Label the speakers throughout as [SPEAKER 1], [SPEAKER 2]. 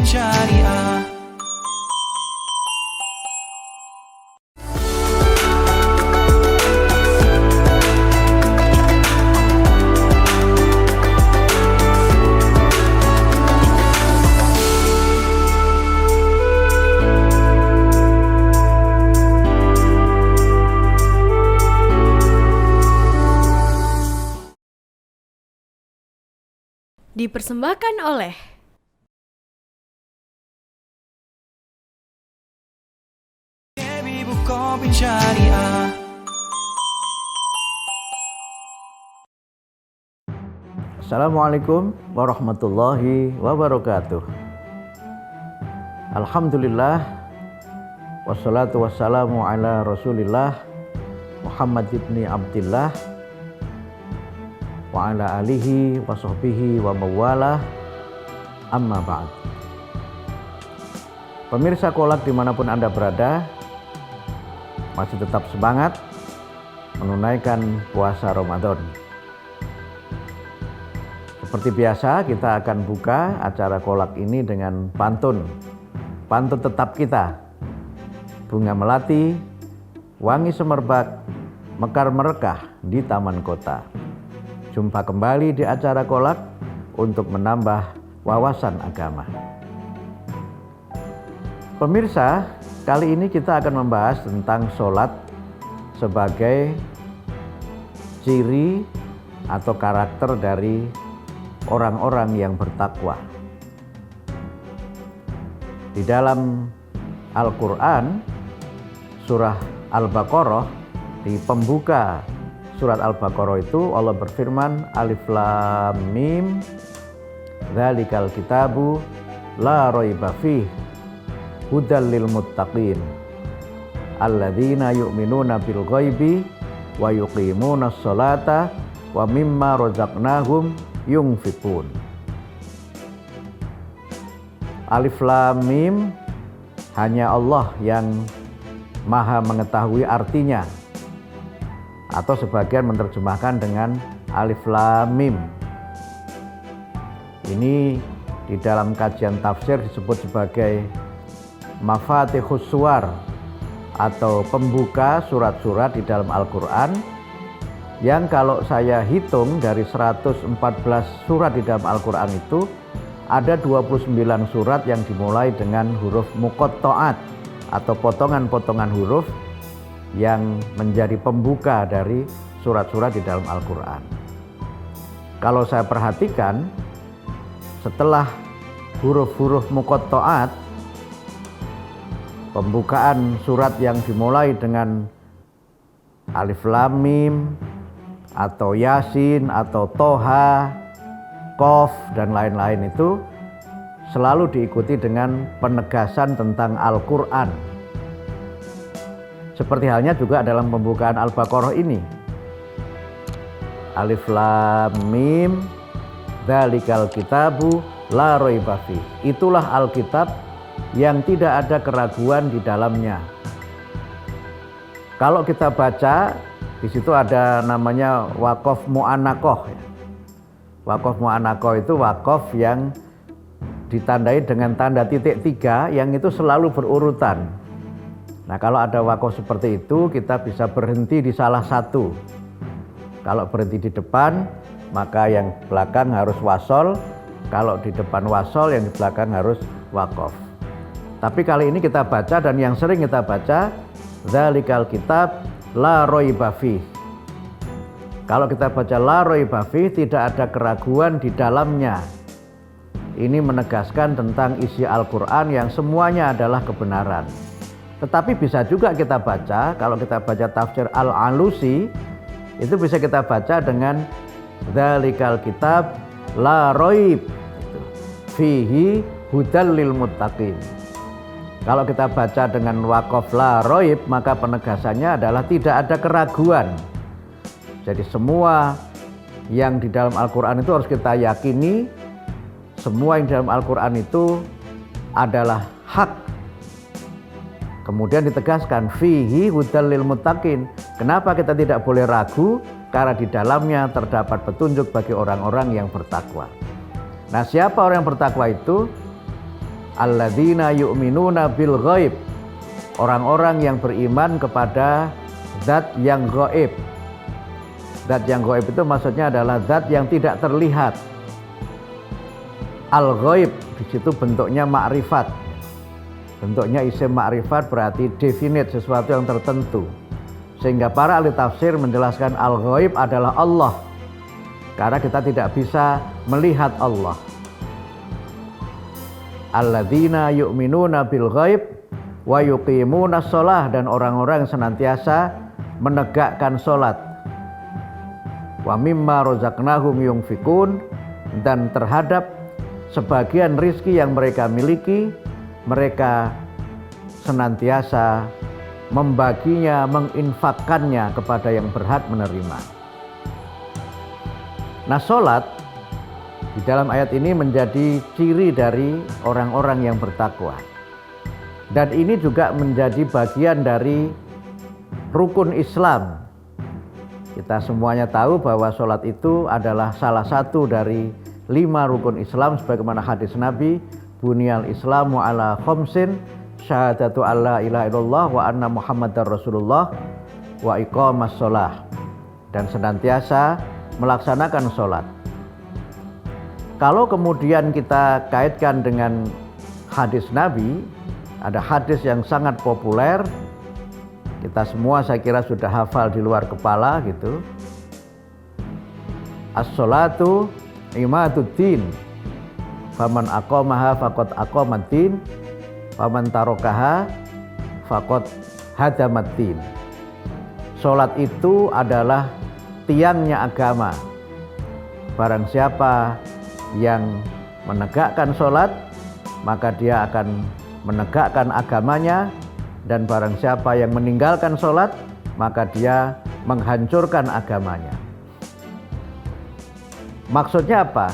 [SPEAKER 1] Syariah.
[SPEAKER 2] Dipersembahkan oleh
[SPEAKER 1] Syariah.
[SPEAKER 3] Assalamualaikum warahmatullahi wabarakatuh. Alhamdulillah, wassalatu wassalamu ala rasulillah Muhammad ibni Abdillah wa ala alihi wa sahbihi wa mawalah, amma ba'd. Pemirsa Kolak dimanapun Anda berada, masih tetap semangat menunaikan puasa Ramadan. Seperti biasa, kita akan buka acara Kolak ini dengan pantun tetap kita. Bunga melati, wangi semerbak, mekar merekah di taman kota. Jumpa kembali di acara Kolak untuk menambah wawasan agama. Pemirsa, kali ini kita akan membahas tentang sholat sebagai ciri atau karakter dari orang-orang yang bertakwa. Di dalam Al-Quran, surah Al-Baqarah, di pembuka surat Al-Baqarah itu Allah berfirman, Alif Lam Mim, Dzalikal kitabu la raiba fih, hudal lil muttaqin, alladzina yu'minuna bil ghaibi wa yuqimunas sholata wa mimma razaqnahum yunfiqun. Alif Lam Mim, hanya Allah yang maha mengetahui artinya, atau sebagian menerjemahkan dengan Alif Lam Mim. Ini di dalam kajian tafsir disebut sebagai Mafatihus Suwar atau pembuka surat-surat di dalam Al-Quran, yang kalau saya hitung dari 114 surat di dalam Al-Quran itu ada 29 surat yang dimulai dengan huruf muqatta'at atau potongan-potongan huruf yang menjadi pembuka dari surat-surat di dalam Al-Quran. Kalau saya perhatikan, setelah huruf-huruf muqatta'at, pembukaan surat yang dimulai dengan Alif Lam Mim atau Yasin atau Toha, Qaf dan lain-lain itu selalu diikuti dengan penegasan tentang Al-Quran. Seperti halnya juga dalam pembukaan Al-Baqarah ini. Alif Lam Mim, Dzalikal kitabu la raiba fih. Itulah Alkitab yang tidak ada keraguan di dalamnya. Kalau kita baca, di situ ada namanya waqaf mu'annaqah. Waqaf mu'annaqah itu waqaf yang ditandai dengan tanda titik 3 yang itu selalu berurutan. Nah, kalau ada waqaf seperti itu, kita bisa berhenti di salah satu. Kalau berhenti di depan, maka yang belakang harus wasol. Kalau di depan wasol, yang di belakang harus waqaf. Tapi kali ini kita baca, dan yang sering kita baca, Dzalikal kitab la raiba fih. Kalau kita baca la raiba fih, tidak ada keraguan di dalamnya. Ini menegaskan tentang isi Al-Quran yang semuanya adalah kebenaran. Tetapi bisa juga kita baca, kalau kita baca tafsir Al-Alusi, itu bisa kita baca dengan Dzalikal kitab la raib fihi hudal lil muttaqin. Kalau kita baca dengan waqaf la raib, maka penegasannya adalah tidak ada keraguan. Jadi semua yang di dalam Al-Quran itu harus kita yakini, semua yang di dalam Al-Quran itu adalah hak. Kemudian ditegaskan fihi hudal lil muttaqin. Kenapa kita tidak boleh ragu? Karena di dalamnya terdapat petunjuk bagi orang-orang yang bertakwa. Nah, siapa orang yang bertakwa itu? alladzina yu'minuna bil ghaib, orang-orang yang beriman kepada zat yang gaib. Zat yang gaib itu maksudnya adalah zat yang tidak terlihat. Al-ghaib di situ bentuknya ma'rifat. Bentuknya isim ma'rifat berarti definite, sesuatu yang tertentu. Sehingga para ahli tafsir menjelaskan al-ghaib adalah Allah. Karena kita tidak bisa melihat Allah. Alladzina yu'minuna bil ghaib wa yuqimuna shalah, dan orang-orang yang senantiasa menegakkan salat. Wa mimma razaqnahum yunfikun, dan terhadap sebagian rizki yang mereka miliki, mereka senantiasa membaginya, menginfakkannya kepada yang berhak menerima. Nah, salat di dalam ayat ini menjadi ciri dari orang-orang yang bertakwa. Dan ini juga menjadi bagian dari rukun Islam. Kita semuanya tahu bahwa salat itu adalah salah satu dari 5 rukun Islam, sebagaimana hadis Nabi, bunyal islamu ala khamsin, syahadatu alla ilaha illallah wa anna muhammadar rasulullah wa iqamas shalah, dan senantiasa melaksanakan sholat. Kalau kemudian kita kaitkan dengan hadis Nabi, ada hadis yang sangat populer, kita semua saya kira sudah hafal di luar kepala gitu. As-sholatu imaduddin, faman aqamaha faqad aqamaddin, faman tarokaha faqad hadamaddin. Sholat itu adalah tiangnya agama. Barang siapa yang menegakkan sholat, maka dia akan menegakkan agamanya, dan barang siapa yang meninggalkan sholat, maka dia menghancurkan agamanya. Maksudnya apa?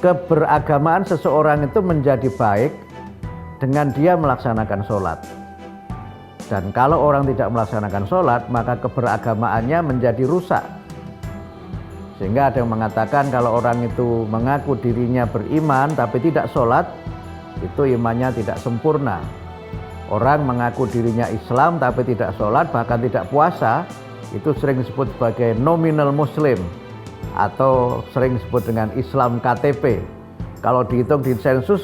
[SPEAKER 3] Keberagamaan seseorang itu menjadi baik dengan dia melaksanakan sholat. Dan kalau orang tidak melaksanakan sholat, maka keberagamaannya menjadi rusak. Sehingga ada yang mengatakan kalau orang itu mengaku dirinya beriman tapi tidak sholat, itu imannya tidak sempurna. Orang mengaku dirinya Islam tapi tidak sholat, bahkan tidak puasa, itu sering disebut sebagai nominal muslim, atau sering disebut dengan Islam KTP. Kalau dihitung di sensus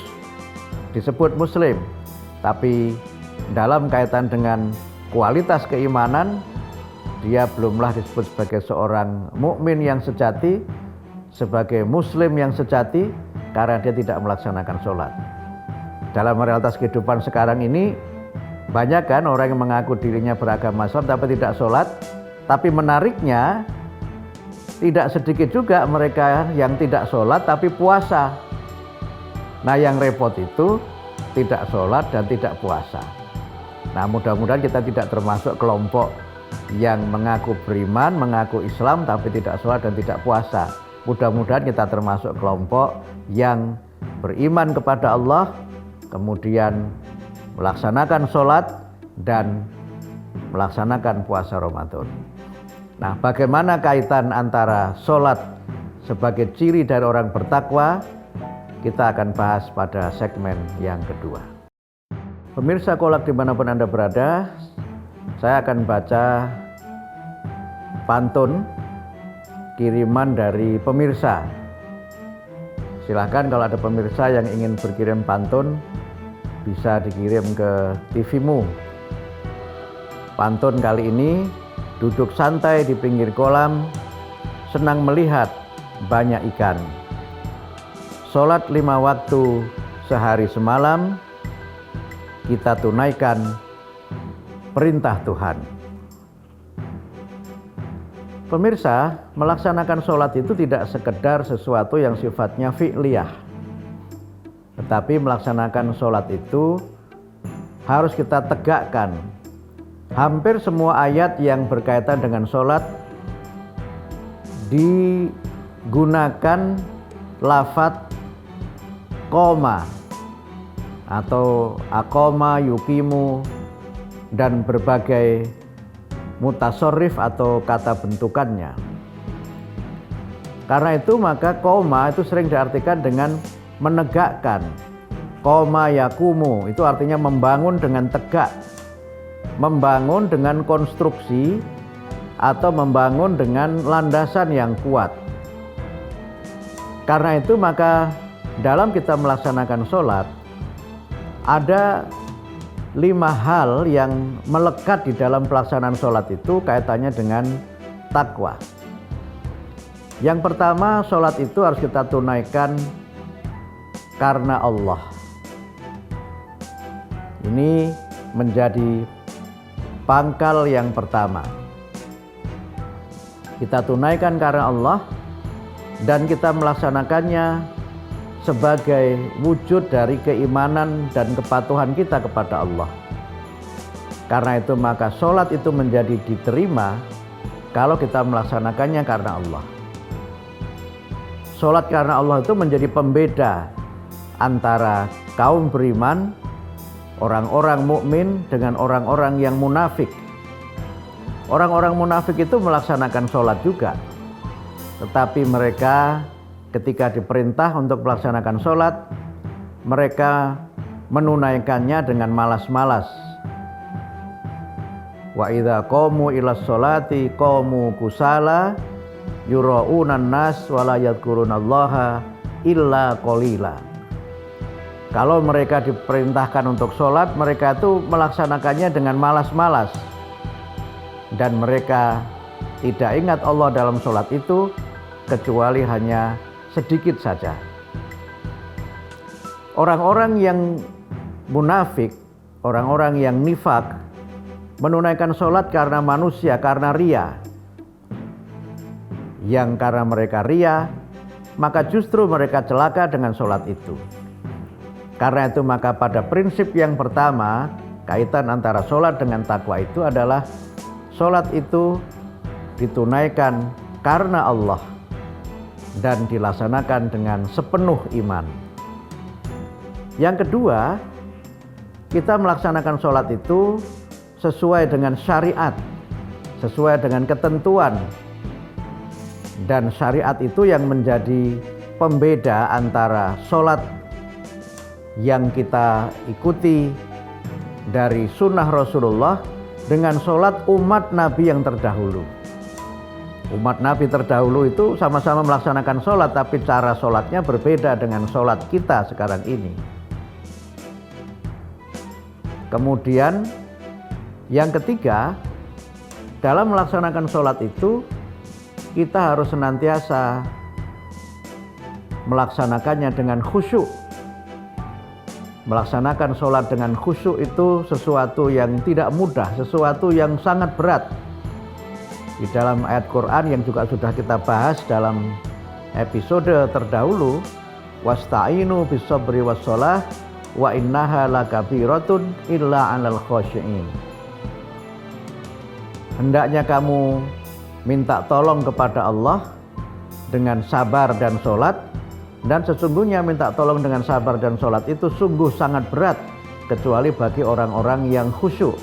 [SPEAKER 3] disebut muslim, tapi dalam kaitan dengan kualitas keimanan, dia belumlah disebut sebagai seorang mukmin yang sejati, sebagai muslim yang sejati, karena dia tidak melaksanakan sholat. Dalam realitas kehidupan sekarang ini, banyak kan orang yang mengaku dirinya beragama Islam tapi tidak sholat. Tapi menariknya, tidak sedikit juga mereka yang tidak sholat tapi puasa. Nah, yang repot itu tidak sholat dan tidak puasa. Nah, mudah-mudahan kita tidak termasuk kelompok yang mengaku beriman, mengaku Islam tapi tidak sholat dan tidak puasa. Mudah-mudahan kita termasuk kelompok yang beriman kepada Allah, kemudian melaksanakan sholat dan melaksanakan puasa Ramadan. Nah, bagaimana kaitan antara sholat sebagai ciri dari orang bertakwa? Kita akan bahas pada segmen yang kedua. Pemirsa Kolak dimanapun Anda berada, saya akan baca pantun kiriman dari pemirsa. Silahkan kalau ada pemirsa yang ingin berkirim pantun, bisa dikirim ke TV-mu. Pantun kali ini, duduk santai di pinggir kolam, senang melihat banyak ikan. Sholat 5 waktu sehari semalam, kita tunaikan perintah Tuhan. Pemirsa, melaksanakan sholat itu tidak sekedar sesuatu yang sifatnya fi'liyah. Tetapi melaksanakan sholat itu harus kita tegakkan. Hampir semua ayat yang berkaitan dengan sholat digunakan lafadz qoma atau aqoma, yukimu, dan berbagai mutasorrif atau kata bentukannya. Karena itu maka qoma itu sering diartikan dengan menegakkan, Qoma yakumu itu artinya membangun dengan tegak, membangun dengan konstruksi atau membangun dengan landasan yang kuat. Karena itu maka dalam kita melaksanakan sholat ada 5 hal yang melekat di dalam pelaksanaan sholat itu kaitannya dengan takwa. Yang pertama, sholat itu harus kita tunaikan karena Allah. Ini menjadi pangkal yang pertama. Kita tunaikan karena Allah dan kita melaksanakannya sebagai wujud dari keimanan dan kepatuhan kita kepada Allah. Karena itu maka sholat itu menjadi diterima kalau kita melaksanakannya karena Allah. Sholat karena Allah itu menjadi pembeda antara kaum beriman, orang-orang mukmin dengan orang-orang yang munafik. Orang-orang munafik itu melaksanakan sholat juga, tetapi mereka ketika diperintah untuk melaksanakan sholat, mereka menunaikannya dengan malas-malas. Wa idza qamu ila sholati qamu kusala yura'unan nas wa la yadhkurunallaha illa qalila. Kalau mereka diperintahkan untuk sholat, mereka itu melaksanakannya dengan malas-malas. Dan mereka tidak ingat Allah dalam sholat itu, kecuali hanya sedikit saja. Orang-orang yang munafik, orang-orang yang nifak, menunaikan sholat karena manusia, karena ria. Yang karena mereka ria, maka justru mereka celaka dengan sholat itu. Karena itu maka pada prinsip yang pertama, kaitan antara sholat dengan takwa itu adalah sholat itu ditunaikan karena Allah dan dilaksanakan dengan sepenuh iman. Yang kedua, kita melaksanakan sholat itu sesuai dengan syariat, sesuai dengan ketentuan. Dan syariat itu yang menjadi pembeda antara sholat yang kita ikuti dari sunnah Rasulullah dengan sholat umat Nabi yang terdahulu. Umat Nabi terdahulu itu sama-sama melaksanakan sholat, tapi cara sholatnya berbeda dengan sholat kita sekarang ini. Kemudian yang ketiga, dalam melaksanakan sholat itu kita harus senantiasa melaksanakannya dengan khusyuk. Melaksanakan sholat dengan khusyuk itu sesuatu yang tidak mudah, sesuatu yang sangat berat. Di dalam ayat Quran yang juga sudah kita bahas dalam episode terdahulu, wasta'inu bis-sabri was-shalah wa innaha lakabiratun illa 'alal khashi'in. Hendaknya kamu minta tolong kepada Allah dengan sabar dan sholat, dan sesungguhnya minta tolong dengan sabar dan sholat itu sungguh sangat berat, kecuali bagi orang-orang yang khusyuk.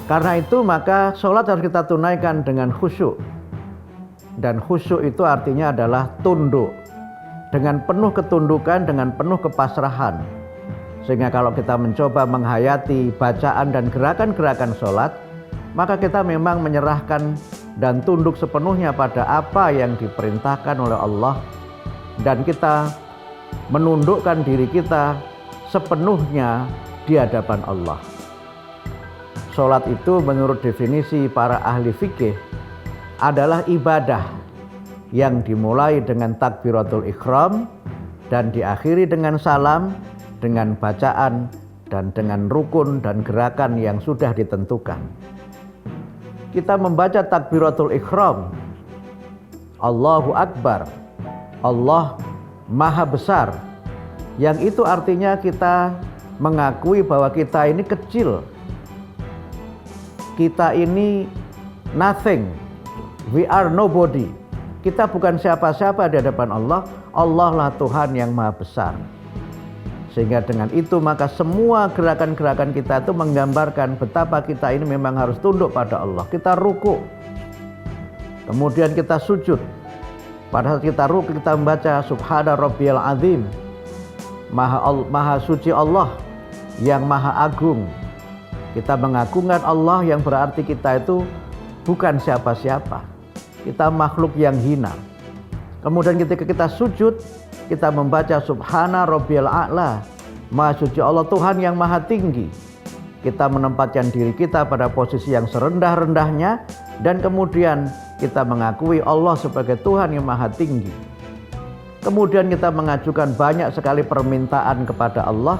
[SPEAKER 3] Karena itu maka sholat harus kita tunaikan dengan khusyuk. Dan khusyuk itu artinya adalah tunduk, dengan penuh ketundukan, dengan penuh kepasrahan. Sehingga kalau kita mencoba menghayati bacaan dan gerakan-gerakan sholat, maka kita memang menyerahkan dan tunduk sepenuhnya pada apa yang diperintahkan oleh Allah, dan kita menundukkan diri kita sepenuhnya di hadapan Allah. Sholat itu menurut definisi para ahli fikih adalah ibadah yang dimulai dengan takbiratul ihram dan diakhiri dengan salam, dengan bacaan dan dengan rukun dan gerakan yang sudah ditentukan. Kita membaca takbiratul ihram, Allahu Akbar, Allah Maha Besar, yang itu artinya kita mengakui bahwa kita ini kecil, kita ini nothing, we are nobody, kita bukan siapa-siapa di hadapan Allah. Allah lah Tuhan yang Maha Besar. Sehingga dengan itu maka semua gerakan-gerakan kita itu menggambarkan betapa kita ini memang harus tunduk pada Allah. Kita ruku, kemudian kita sujud. Pada saat kita ruku kita membaca Subhana Rabbiyal Azim, Maha suci Allah yang maha agung. Kita mengagungkan Allah yang berarti kita itu bukan siapa-siapa. Kita makhluk yang hina. Kemudian ketika kita sujud, kita membaca Subhana Rabbiyal A'la. Maha suci Allah, Tuhan yang maha tinggi. Kita menempatkan diri kita pada posisi yang serendah-rendahnya, dan kemudian kita mengakui Allah sebagai Tuhan yang maha tinggi. Kemudian kita mengajukan banyak sekali permintaan kepada Allah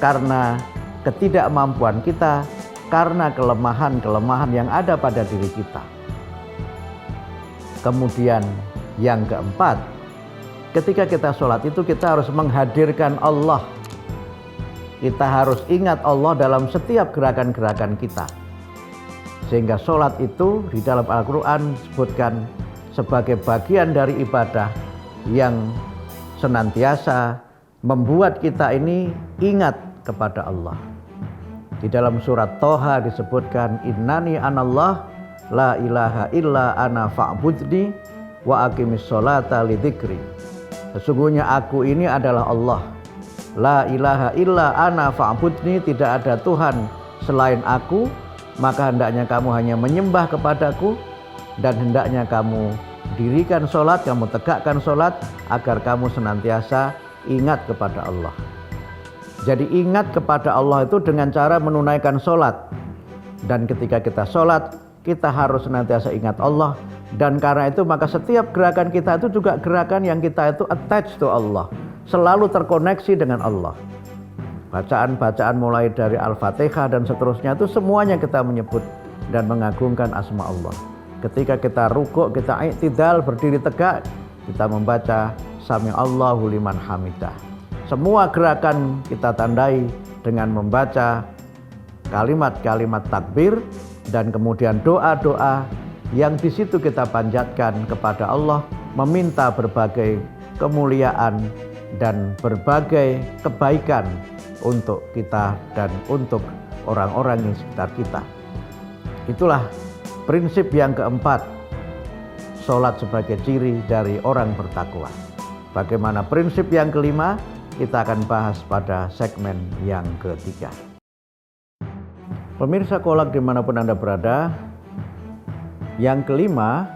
[SPEAKER 3] karena ketidakmampuan kita, karena kelemahan-kelemahan yang ada pada diri kita. Kemudian yang keempat, ketika kita sholat itu kita harus menghadirkan Allah. Kita harus ingat Allah dalam setiap gerakan-gerakan kita. Sehingga sholat itu di dalam Al-Quran disebutkan sebagai bagian dari ibadah yang senantiasa membuat kita ini ingat kepada Allah. Di dalam surat Toha disebutkan, Innani anallah la ilaha illa ana fa'budni wa aqimis sholata lidzikri. Sesungguhnya aku ini adalah Allah. La ilaha illa ana fa'budni, tidak ada Tuhan selain aku, maka hendaknya kamu hanya menyembah kepadaku, dan hendaknya kamu dirikan sholat, kamu tegakkan sholat agar kamu senantiasa ingat kepada Allah. Jadi ingat kepada Allah itu dengan cara menunaikan sholat. Dan ketika kita sholat, kita harus senantiasa ingat Allah. Dan karena itu maka setiap gerakan kita itu juga gerakan yang kita itu attached to Allah, selalu terkoneksi dengan Allah. Bacaan-bacaan mulai dari Al-Fatihah dan seterusnya itu semuanya kita menyebut dan mengagungkan asma Allah. Ketika kita rukuk, kita i'tidal, berdiri tegak, kita membaca Sami Allahu liman hamidah. Semua gerakan kita tandai dengan membaca kalimat-kalimat takbir dan kemudian doa-doa yang di situ kita panjatkan kepada Allah, meminta berbagai kemuliaan dan berbagai kebaikan untuk kita dan untuk orang-orang di sekitar kita. Itulah prinsip yang keempat, sholat sebagai ciri dari orang bertakwa. Bagaimana prinsip yang kelima? Kita akan bahas pada segmen yang ketiga. Pemirsa Kolak dimanapun Anda berada, yang kelima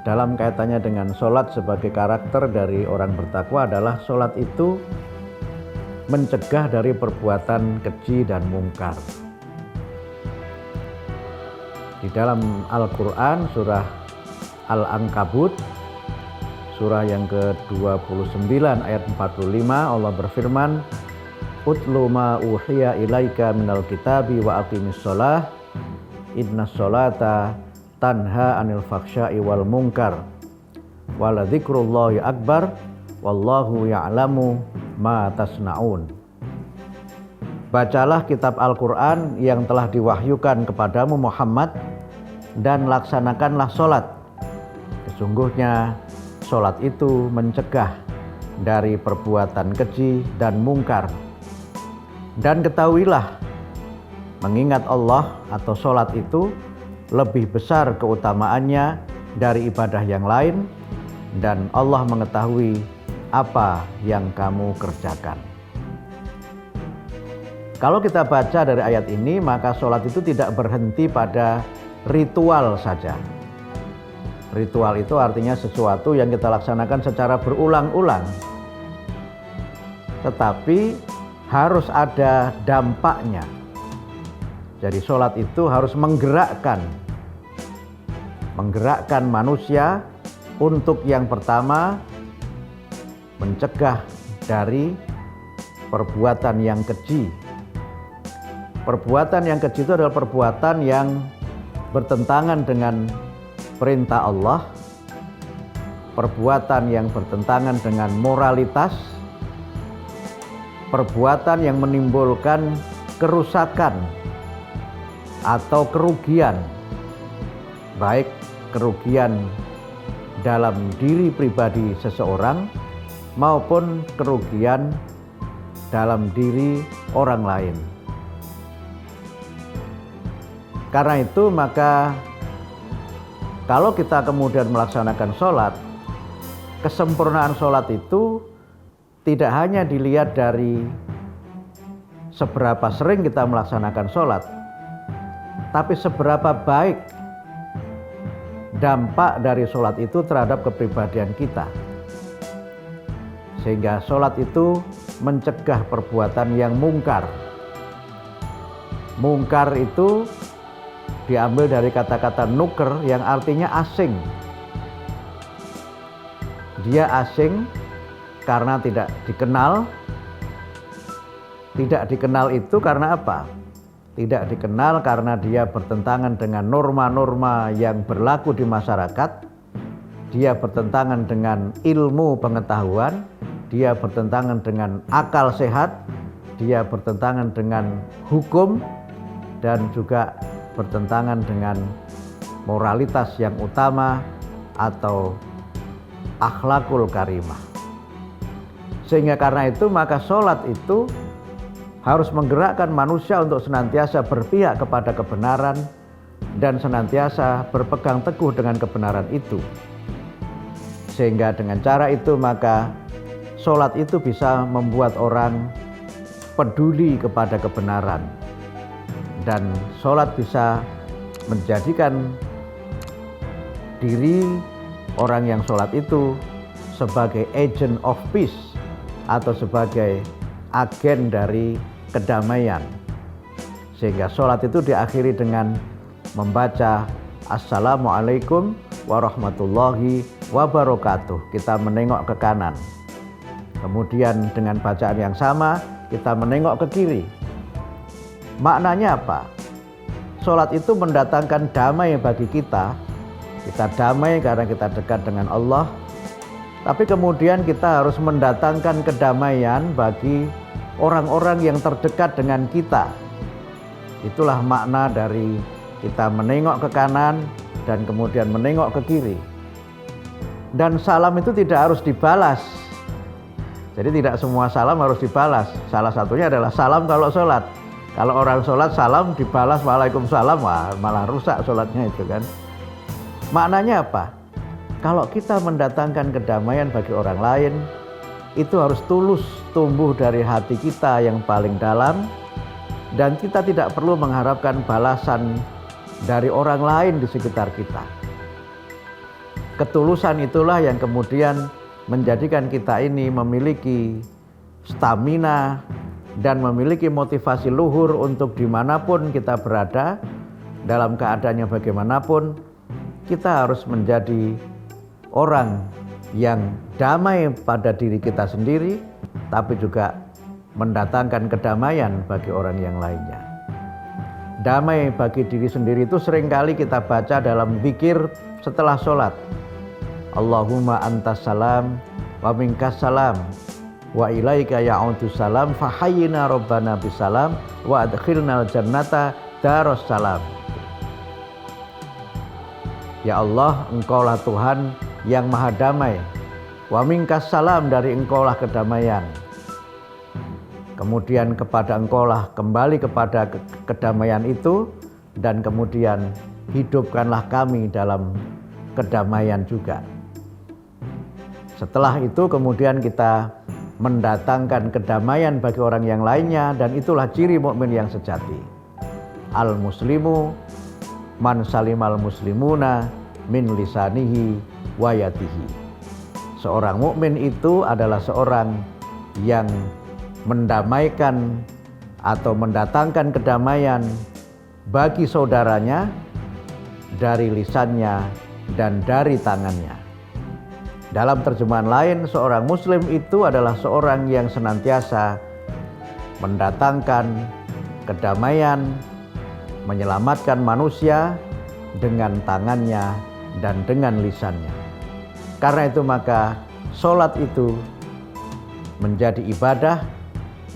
[SPEAKER 3] dalam kaitannya dengan sholat sebagai karakter dari orang bertakwa adalah sholat itu mencegah dari perbuatan keji dan mungkar. Di dalam Al-Quran surah Al-Ankabut surah yang ke-29 ayat 45 Allah berfirman, Utlu ma uhiya ilaika minal kitabi wa aqimis sholah inna sholata tanha anil fakhsya'i wal munkar wala dzikrullahi akbar wallahu ya'lamu ma tasna'un. Bacalah kitab Al-Quran yang telah diwahyukan kepadamu Muhammad dan laksanakanlah sholat. Sesungguhnya sholat itu mencegah dari perbuatan keji dan mungkar. Dan ketahuilah, mengingat Allah atau sholat itu lebih besar keutamaannya dari ibadah yang lain, dan Allah mengetahui apa yang kamu kerjakan. Kalau kita baca dari ayat ini, maka sholat itu tidak berhenti pada ritual saja. Ritual itu artinya sesuatu yang kita laksanakan secara berulang-ulang. Tetapi harus ada dampaknya. Jadi sholat itu harus menggerakkan manusia untuk yang pertama mencegah dari perbuatan yang keji. Perbuatan yang keji itu adalah perbuatan yang bertentangan dengan perintah Allah, perbuatan yang bertentangan dengan moralitas, perbuatan yang menimbulkan kerusakan atau kerugian, baik kerugian dalam diri pribadi seseorang maupun kerugian dalam diri orang lain. Karena itu maka kalau kita kemudian melaksanakan sholat, kesempurnaan sholat itu tidak hanya dilihat dari seberapa sering kita melaksanakan sholat, tapi seberapa baik dampak dari sholat itu terhadap kepribadian kita. Sehingga sholat itu mencegah perbuatan yang mungkar. Mungkar itu diambil dari kata-kata nuker yang artinya asing. Dia asing karena tidak dikenal. Tidak dikenal itu karena apa? Tidak dikenal karena dia bertentangan dengan norma-norma yang berlaku di masyarakat. Dia bertentangan dengan ilmu pengetahuan, dia bertentangan dengan akal sehat, dia bertentangan dengan hukum, dan juga bertentangan dengan moralitas yang utama atau akhlakul karimah. Sehingga karena itu maka sholat itu harus menggerakkan manusia untuk senantiasa berpihak kepada kebenaran dan senantiasa berpegang teguh dengan kebenaran itu. Sehingga dengan cara itu maka sholat itu bisa membuat orang peduli kepada kebenaran. Dan sholat bisa menjadikan diri orang yang sholat itu sebagai agent of peace atau sebagai agen dari kedamaian. Sehingga sholat itu diakhiri dengan membaca Assalamualaikum warahmatullahi wabarakatuh. Kita menengok ke kanan. Kemudian dengan bacaan yang sama kita menengok ke kiri. Maknanya apa? Sholat itu mendatangkan damai bagi kita. Kita damai karena kita dekat dengan Allah. Tapi kemudian kita harus mendatangkan kedamaian bagi orang-orang yang terdekat dengan kita. Itulah makna dari kita menengok ke kanan dan kemudian menengok ke kiri. Dan salam itu tidak harus dibalas. Jadi tidak semua salam harus dibalas. Salah satunya adalah salam kalau sholat. Kalau orang sholat salam dibalas waalaikumsalam, malah rusak sholatnya itu kan. Maknanya apa? Kalau kita mendatangkan kedamaian bagi orang lain, itu harus tulus tumbuh dari hati kita yang paling dalam. Dan kita tidak perlu mengharapkan balasan dari orang lain di sekitar kita. Ketulusan itulah yang kemudian menjadikan kita ini memiliki stamina dan memiliki motivasi luhur untuk dimanapun kita berada, dalam keadaannya bagaimanapun, kita harus menjadi orang yang damai pada diri kita sendiri, tapi juga mendatangkan kedamaian bagi orang yang lainnya. Damai bagi diri sendiri itu seringkali kita baca dalam zikir setelah sholat. Allahumma antas salam wa minkas salam wa ilaika ya'udus salam fahayyina rabbana bisalam wa adkhilnal jannata daros salam. Ya Allah, Engkaulah Tuhan yang maha damai. Wa minkas salam, dari Engkaulah kedamaian. Kemudian kepada Engkaulah kembali kepada kedamaian itu, dan kemudian hidupkanlah kami dalam kedamaian juga. Setelah itu kemudian kita mendatangkan kedamaian bagi orang yang lainnya, dan itulah ciri mukmin yang sejati. Al-muslimu man salimal muslimuna min lisanihi wa yadihi. Seorang mukmin itu adalah seorang yang mendamaikan atau mendatangkan kedamaian bagi saudaranya dari lisannya dan dari tangannya. Dalam terjemahan lain, seorang muslim itu adalah seorang yang senantiasa mendatangkan kedamaian, menyelamatkan manusia dengan tangannya dan dengan lisannya. Karena itu maka sholat itu menjadi ibadah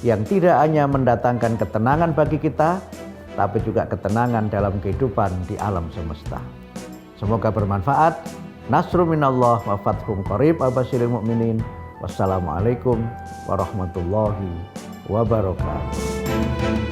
[SPEAKER 3] yang tidak hanya mendatangkan ketenangan bagi kita, tapi juga ketenangan dalam kehidupan di alam semesta. Semoga bermanfaat. Nasrun minallah wa fathun qarib. Abashiril mu'minin. Wassalamualaikum warahmatullahi wabarakatuh.